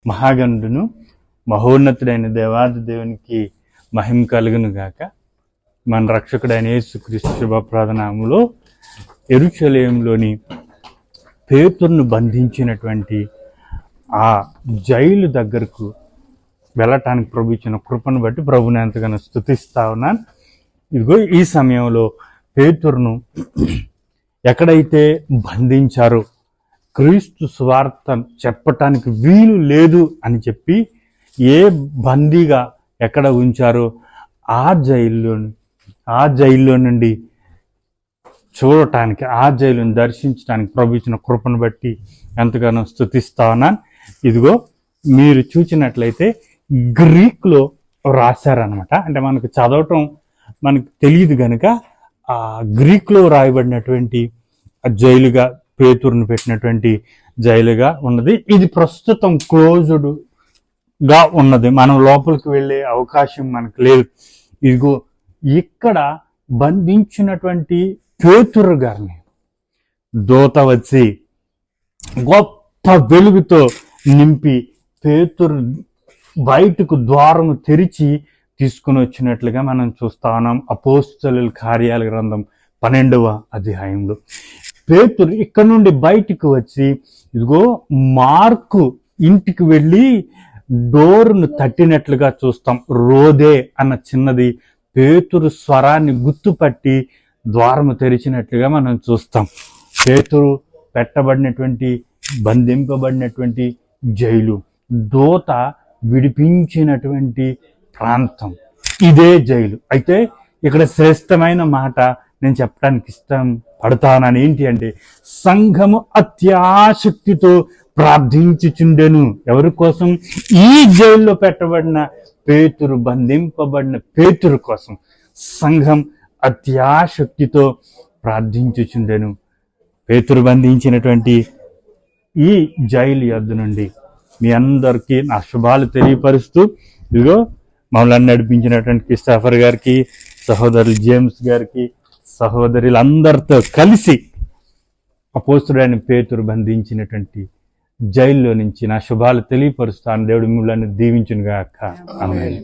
మహాగణుడును మహోన్నతుడైన దేవాది దేవునికి మహిమ కలుగును గాక. మన రక్షకుడైన యేసుక్రీస్తు శుభప్రదనామములో యెరూషలేములోని పేతురును బంధించినటువంటి ఆ జైలు దగ్గరకు వెళ్ళటానికి ప్రభు ఇచ్చిన కృపను బట్టి ప్రభుని ఎంతగానో స్తుతిస్తా ఉన్నాను. ఇదిగో ఈ సమయంలో పేతురును ఎక్కడైతే బంధించారో, క్రీస్తు స్వార్థ చెప్పటానికి వీలు లేదు అని చెప్పి ఏ బందీగా ఎక్కడ ఉంచారో ఆ జైల్లో నుండి చూడటానికి, ఆ జైలును దర్శించడానికి ప్రభు ఇచ్చిన కృపను బట్టి ఎంతగానో స్తుతిస్తా ఉన్నాను. ఇదిగో మీరు చూసినట్లయితే గ్రీక్లో రాశారనమాట. అంటే మనకు చదవటం మనకు తెలియదు కనుక ఆ గ్రీక్లో రాయబడినటువంటి జైలుగా పేతురును పెట్టినటువంటి జైలుగా ఉన్నది. ఇది ప్రస్తుతం క్లోజ్డ్గా ఉన్నది, మనం లోపలికి వెళ్ళే అవకాశం మనకు లేదు. ఇదిగో ఇక్కడ బంధించినటువంటి పేతురు గారిని దూత వచ్చి గొప్ప వెలుగుతో నింపి పేతురు బయటకు ద్వారము తెరిచి తీసుకుని వచ్చినట్లుగా మనం చూస్తా ఉన్నాం. అపోస్తలుల కార్యాల గ్రంథం 12వ అధ్యాయంలో పేతురు ఇక్కడ నుండి బయటికి వచ్చి ఇదిగో మార్కు ఇంటికి వెళ్ళి డోరును తట్టినట్లుగా చూస్తాం. రోదే అన్న చిన్నది పేతురు స్వరాన్ని గుర్తుపట్టి ద్వారము తెరిచినట్లుగా మనం చూస్తాం. పేతురు పెట్టబడినటువంటి, బంధింపబడినటువంటి జైలు, దూత విడిపించినటువంటి ప్రాంతం ఇదే జైలు. అయితే ఇక్కడ శ్రేష్టమైన మాట నేను చెప్పడానికి ఇష్టం పడతానని ఏంటి అంటే, సంఘము అత్యాసక్తితో ప్రార్థించుచుండెను. ఎవరి కోసం? ఈ జైల్లో పెట్టబడిన పేతురు, బంధింపబడిన పేతురు కోసం సంఘం అత్యాసక్తితో ప్రార్థించుచుండెను. పేతురు బంధించినటువంటి ఈ జైలు యొద్ద నుండి మీ అందరికీ నా శుభాలు తెలియపరుస్తూ, ఇదిగో మమ్మల్ని నడిపించినటువంటి క్రిస్టోఫర్ గారికి, సహోదరులు జేమ్స్ గారికి, సహోదరులందరితో కలిసి అపోస్తలుడైన పేతురు బంధించినటువంటి జైల్లో నుంచి నా శుభాలు తెలియపరుస్తాను. దేవుడు మిమ్మల్ని దీవించును గాక. ఆమేన్.